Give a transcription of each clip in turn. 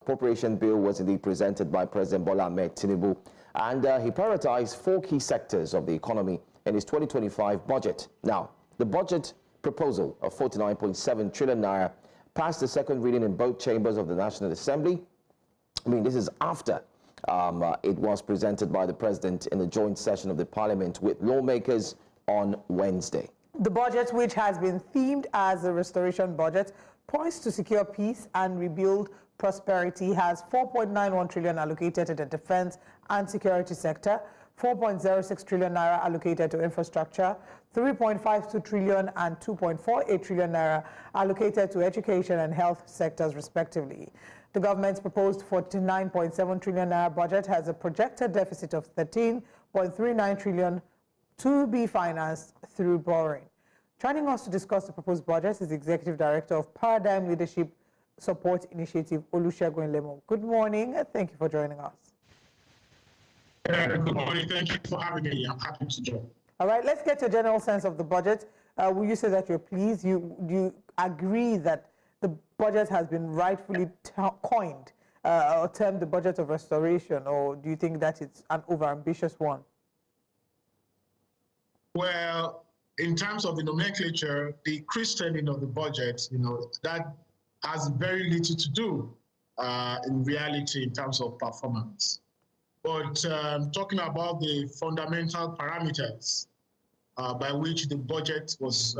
appropriation bill was indeed presented by President Bola Ahmed Tinubu, and he prioritized 4 key sectors of the economy in his 2025 budget. Now, the budget proposal of 49.7 trillion naira passed the second reading in both chambers of the National Assembly. I mean, this is after it was presented by the president in the joint session of the parliament with lawmakers on Wednesday. The budget, which has been themed as a restoration budget, poised to secure peace and rebuild prosperity, has 4.91 trillion allocated to the defense and security sector, 4.06 trillion naira allocated to infrastructure, 3.52 trillion and 2.48 trillion naira allocated to education and health sectors, respectively. The government's proposed 49.7 trillion naira budget has a projected deficit of 13.39 trillion to be financed through borrowing. Joining us to discuss the proposed budget is the Executive Director of Paradigm Leadership Support Initiative, Olusegun Elemo. Good morning. Thank you for joining us. Good morning. Thank you for having me. I'm happy to join. All right, let's get your general sense of the budget. Will you say that you're pleased? Do you agree that the budget has been rightfully coined or termed the budget of restoration, or do you think that it's an overambitious one? Well, in terms of the nomenclature, the christening of the budget, that has very little to do in reality in terms of performance. But talking about the fundamental parameters by which the budget was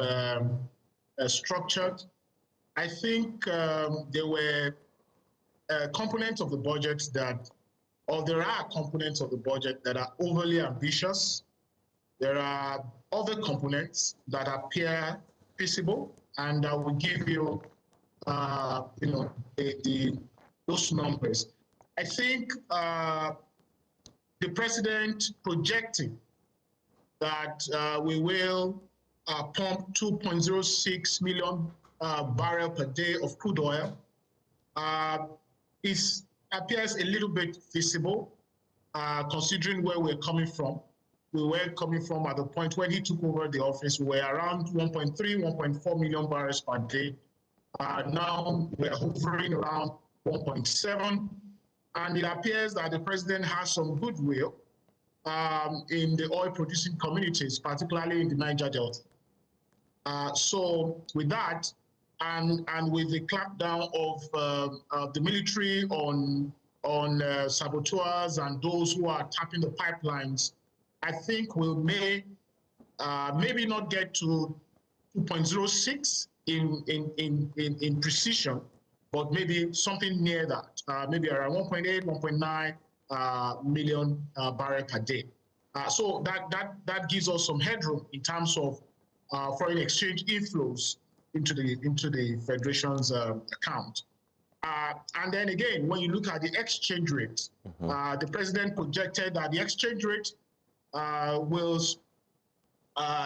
structured, I think there were components of the budget there are components of the budget that are overly ambitious. There are other components that appear feasible, and I will give you, those numbers. I think the president projecting that we will pump 2.06 million barrel per day of crude oil appears a little bit feasible, considering where we're coming from. We were coming from at the point when he took over the office, we were around 1.3, 1.4 million barrels per day. Now we're hovering around 1.7. And it appears that the president has some goodwill in the oil-producing communities, particularly in the Niger Delta. So with that, and with the clampdown of the military on saboteurs and those who are tapping the pipelines, I think we may maybe not get to 2.06 in precision, but maybe something near that, maybe around 1.8, 1.9 million barrel per day. So that gives us some headroom in terms of foreign exchange inflows into the Federation's account. And then again, when you look at the exchange rate, the president projected that the exchange rate will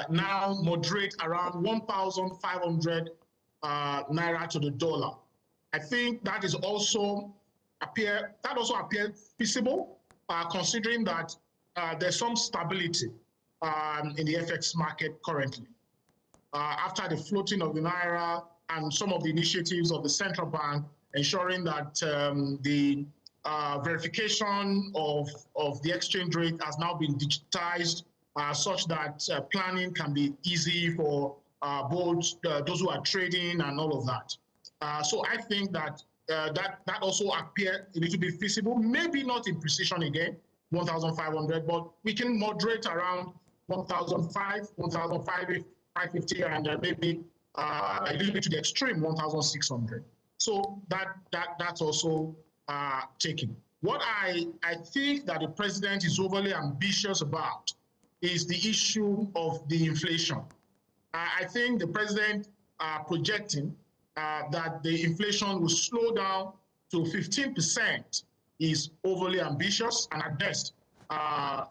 now moderate around 1,500 naira to the dollar. I think that is also appears feasible, considering that there's some stability in the FX market currently. After the floating of the naira and some of the initiatives of the central bank, ensuring that the verification of the exchange rate has now been digitized, such that planning can be easy for both those who are trading and all of that. So I think that that also appears a little bit feasible, maybe not in precision again, 1,500, but we can moderate around 1,550, and maybe a little bit to the extreme, 1,600. So that's also taken. What I think that the president is overly ambitious about is the issue of the inflation. I think the president projecting that the inflation will slow down to 15% is overly ambitious and at best a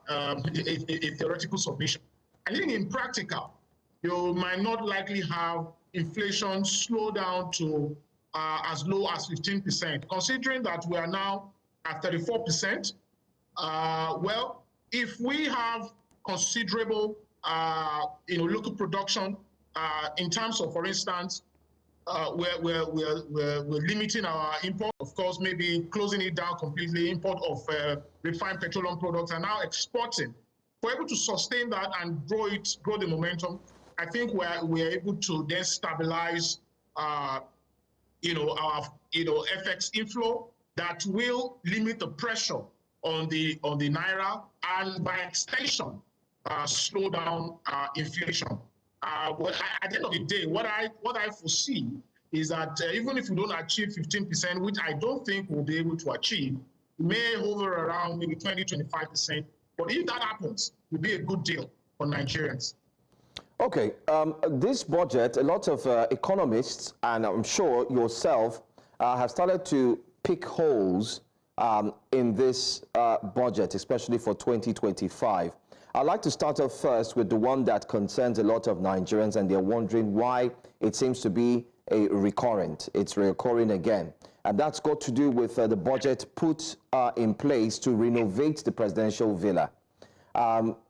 theoretical submission. I think in practical, you might not likely have inflation slow down to as low as 15%, considering that we are now at 34%. Well, if we have considerable local production in terms of, for instance, we're limiting our import, of course, maybe closing it down completely, import of refined petroleum products, and now exporting. If we're able to sustain that and grow the momentum, I think we're able to then stabilize, our FX inflow that will limit the pressure on the naira and by extension slow down inflation. But at the end of the day, what I foresee is that even if we don't achieve 15%, which I don't think we'll be able to achieve, we may hover around maybe 20-25%. But if that happens, it will be a good deal for Nigerians. Okay, this budget, a lot of economists, and I'm sure yourself, have started to pick holes in this budget, especially for 2025. I'd like to start off first with the one that concerns a lot of Nigerians, and they're wondering why it seems to be it's recurring again. And that's got to do with the budget put in place to renovate the presidential villa.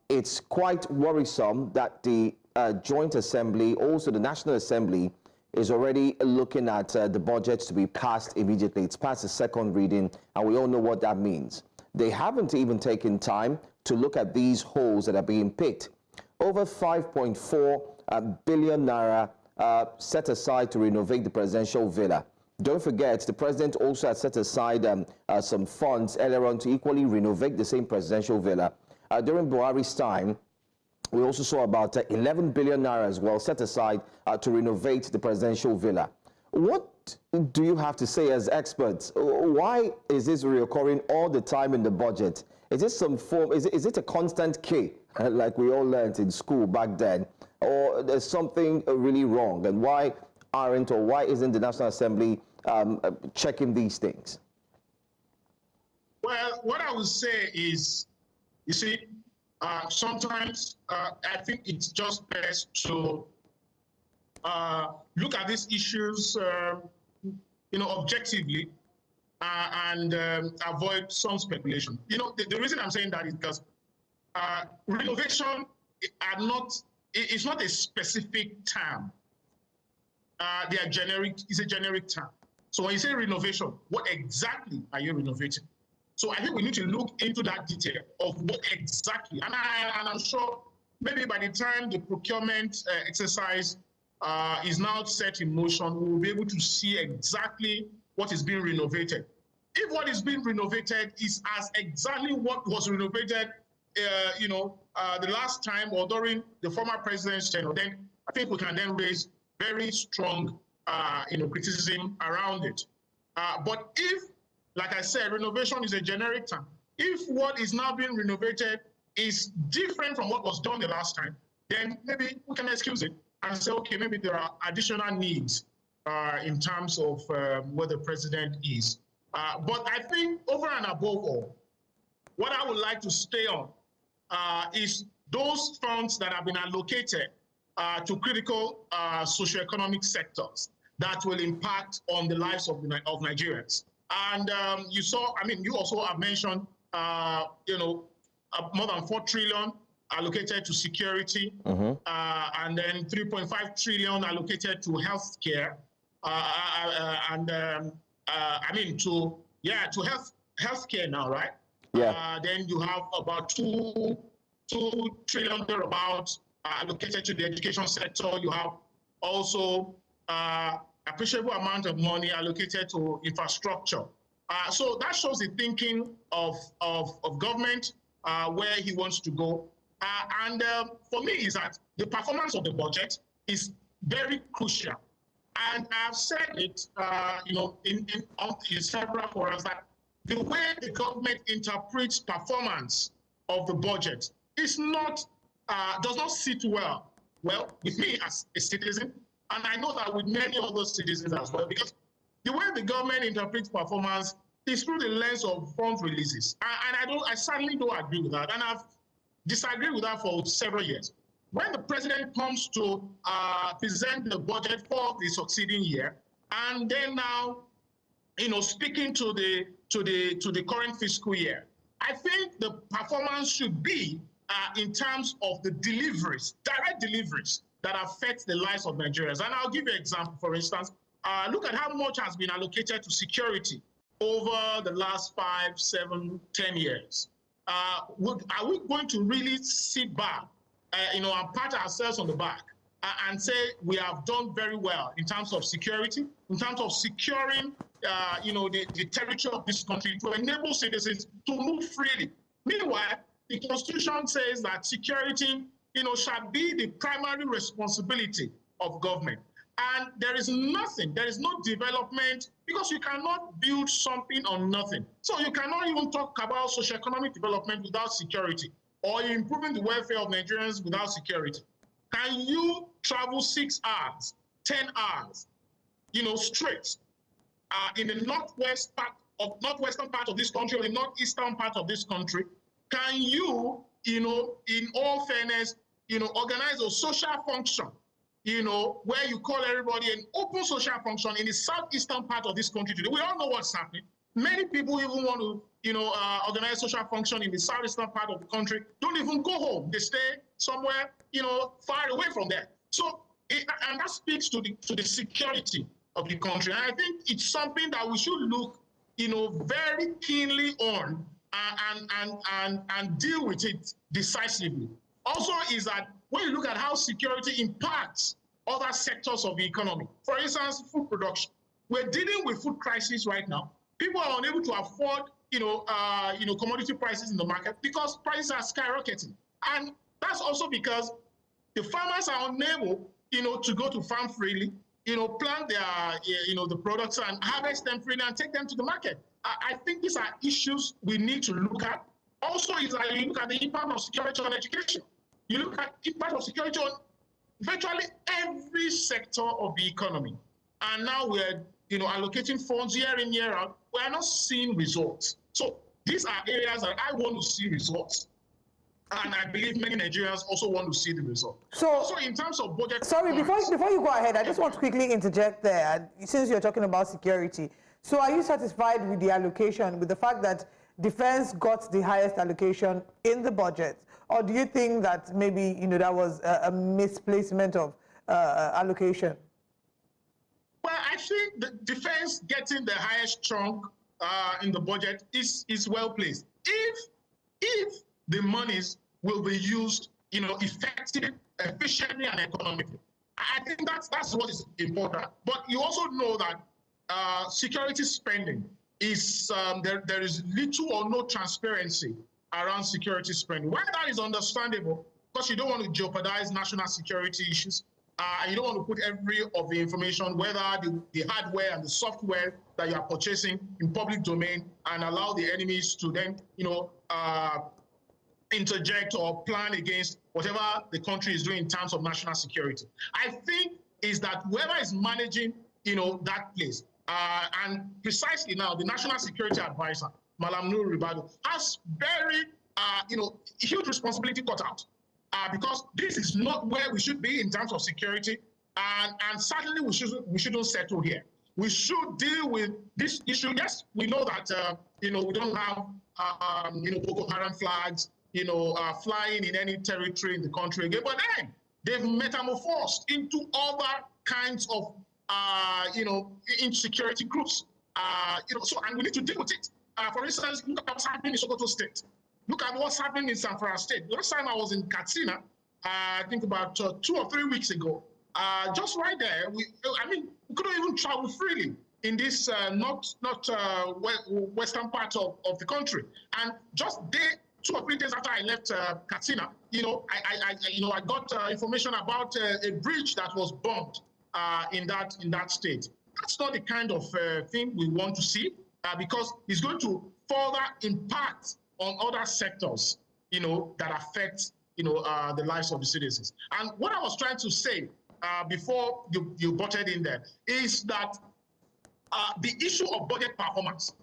It's quite worrisome that the Joint Assembly, also the National Assembly, is already looking at the budget to be passed immediately. It's past the second reading, and we all know what that means. They haven't even taken time to look at these holes that are being picked. Over 5.4 billion naira set aside to renovate the presidential villa. Don't forget, the president also had set aside some funds earlier on to equally renovate the same presidential villa. During Buhari's time, we also saw about 11 billion naira as well set aside to renovate the presidential villa. What do you have to say as experts? Why is this reoccurring all the time in the budget? Is this some form, is it a constant K, like we all learned in school back then? Or there's something really wrong? And why isn't the National Assembly checking these things? Well, what I would say is, you see, sometimes I think it's just best to look at these issues, objectively, and avoid some speculation. The reason I'm saying that is because renovation it's not a specific term. They are generic. It's a generic term. So when you say renovation, what exactly are you renovating? So I think we need to look into that detail of what exactly, and I'm sure maybe by the time the procurement exercise is now set in motion, we will be able to see exactly what is being renovated. If what is being renovated is as exactly what was renovated, the last time or during the former president's tenure, then I think we can then raise very strong, criticism around it. But if, like I said, renovation is a generic term, if what is now being renovated is different from what was done the last time, then maybe we can excuse it and say, okay, maybe there are additional needs in terms of where the president is. But I think over and above all, what I would like to stay on is those funds that have been allocated to critical socioeconomic sectors that will impact on the lives of Nigerians. And you also have mentioned, more than 4 trillion allocated to security, and then 3.5 trillion allocated to healthcare, to healthcare now, right? Yeah. Then you have about 2 trillion thereabouts allocated to the education sector. You have also appreciable amount of money allocated to infrastructure. So that shows the thinking of government, where he wants to go. For me, is that the performance of the budget is very crucial. And I've said it, in several forums, that the way the government interprets performance of the budget is not, does not sit well with me as a citizen, and I know that with many other citizens as well, because the way the government interprets performance is through the lens of fund releases, and I certainly don't agree with that, and I've disagreed with that for several years. When the president comes to present the budget for the succeeding year, and then now, speaking to the current fiscal year, I think the performance should be in terms of the deliveries, direct deliveries that affect the lives of Nigerians. And I'll give you an example. For instance, look at how much has been allocated to security over the last 5, 7, 10 years. Are we going to really sit back, and pat ourselves on the back and say we have done very well in terms of security, in terms of securing, the territory of this country to enable citizens to move freely? Meanwhile, the Constitution says that security, shall be the primary responsibility of government. And there is nothing, there is no development, because you cannot build something on nothing. So you cannot even talk about socioeconomic development without security, or improving the welfare of Nigerians without security. Can you travel 6 hours, 10 hours, straight in the northwestern part of this country, or the northeastern part of this country? Can you, in all fairness, organize a social function, where you call everybody an open social function in the southeastern part of this country today? We all know what's happening. Many people even want to, organize social function in the southeastern part of the country, don't even go home. They stay somewhere, far away from there. So, and that speaks to the security of the country. And I think it's something that we should look, very keenly on and deal with it decisively. Also is that when you look at how security impacts other sectors of the economy, for instance, food production, we're dealing with food crisis right now. People are unable to afford, commodity prices in the market because prices are skyrocketing. And that's also because the farmers are unable, to go to farm freely, plant their, the products and harvest them freely and take them to the market. I think these are issues we need to look at. Also is that you look at the impact of security on education. You look at the impact of security on virtually every sector of the economy. And now we're, allocating funds year in, year out. We are not seeing results. So these are areas that I want to see results. And I believe many Nigerians also want to see the result. So in terms of budget... Sorry, before you go ahead, I just want to quickly interject there, since you're talking about security. So are you satisfied with the allocation, with the fact that defense got the highest allocation in the budget? Or do you think that maybe, that was a misplacement of allocation? Well, I think the defense getting the highest chunk in the budget is well placed. If the monies will be used, effectively, efficiently, and economically, I think that's what is important. But you also know that security spending is there is little or no transparency around security spending. Why that is understandable, because you don't want to jeopardize national security issues. You don't want to put every of the information, whether the hardware and the software that you are purchasing, in public domain, and allow the enemies to then, interject or plan against whatever the country is doing in terms of national security. I think is that whoever is managing, that place, and precisely now, the National Security Advisor, Malam Nur Ribadu, has very, huge responsibility cut out. Because this is not where we should be in terms of security, and certainly we shouldn't settle here. We should deal with this issue. Yes, we know that we don't have Boko Haram flags flying in any territory in the country again, but then they've metamorphosed into other kinds of insecurity groups. And we need to deal with it. For instance, look at what's happening in Sokoto State. Look at what's happening in Zamfara State. Last time I was in Katsina, I think about 2 or 3 weeks ago, just right there, we couldn't even travel freely in this western part of the country. And just 2 or 3 days after I left Katsina, I got information about a bridge that was bombed in that state. That's not the kind of thing we want to see, because it's going to further impact on other sectors, that affect, the lives of the citizens. And what I was trying to say before you butted in there is that the issue of budget performance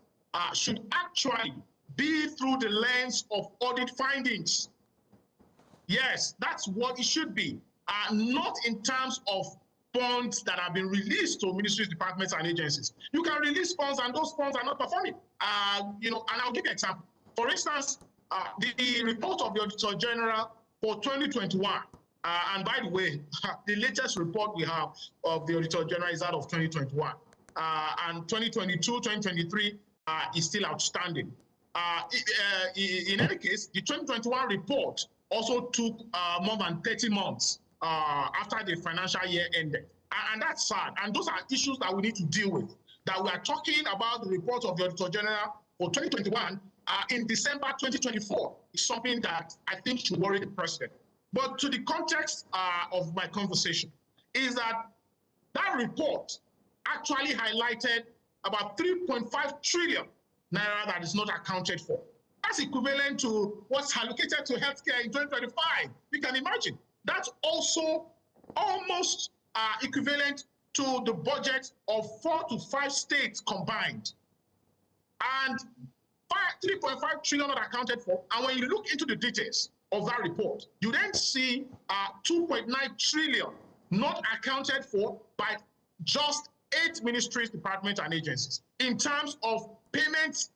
should actually be through the lens of audit findings. Yes, that's what it should be, not in terms of funds that have been released to ministries, departments, and agencies. You can release funds and those funds are not performing. And I'll give you an example. For instance, the report of the Auditor General for 2021 And by the way, the latest report we have of the Auditor General is that of 2021. And 2022, 2023 is still outstanding. In any case, the 2021 report also took more than 30 months after the financial year ended. And that's sad. And those are issues that we need to deal with. That we are talking about the report of the Auditor General for 2021 in December 2024 is something that I think should worry the president. But to the context of my conversation is that report actually highlighted about 3.5 trillion naira that is not accounted for. That's equivalent to what's allocated to healthcare in 2025. You can imagine. That's also almost equivalent to the budget of 4 to 5 states combined. And 3.5 trillion not accounted for. And when you look into the details of that report, you then see 2.9 trillion not accounted for by just 8 ministries, departments, and agencies in terms of payments,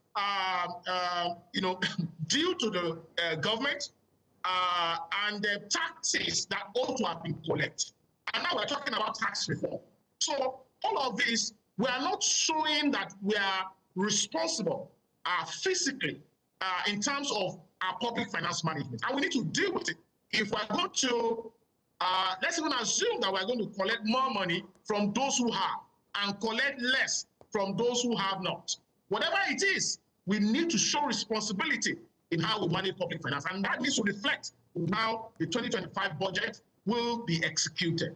due to the government and the taxes that ought to have been collected. And now we're talking about tax reform. So all of this, we are not showing that we are responsible physically in terms of our public finance management. And we need to deal with it. If we're going to, let's even assume that we're going to collect more money from those who have and collect less from those who have not. Whatever it is, we need to show responsibility in how we manage public finance. And that needs to reflect how the 2025 budget will be executed.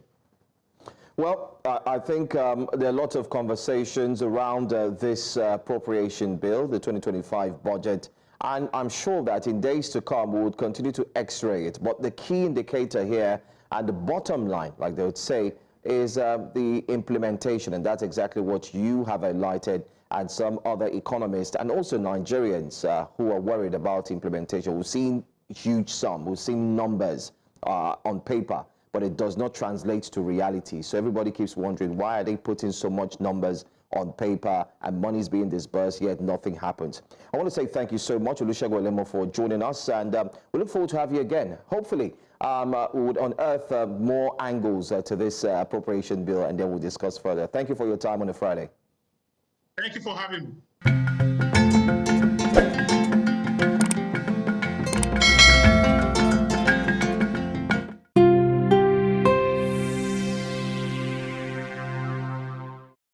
Well, I think there are lots of conversations around this appropriation bill, the 2025 budget, and I'm sure that in days to come we would continue to x-ray it. But the key indicator here and the bottom line, like they would say, is the implementation, and that's exactly what you have highlighted and some other economists and also Nigerians who are worried about implementation. We've seen huge sum, we've seen numbers on paper, but it does not translate to reality. So everybody keeps wondering, why are they putting so much numbers on paper and money is being disbursed, yet nothing happens? I want to say thank you so much, Olusegun Elemo, for joining us, and we look forward to have you again. Hopefully, we would unearth more angles to this appropriation bill, and then we'll discuss further. Thank you for your time on a Friday. Thank you for having me.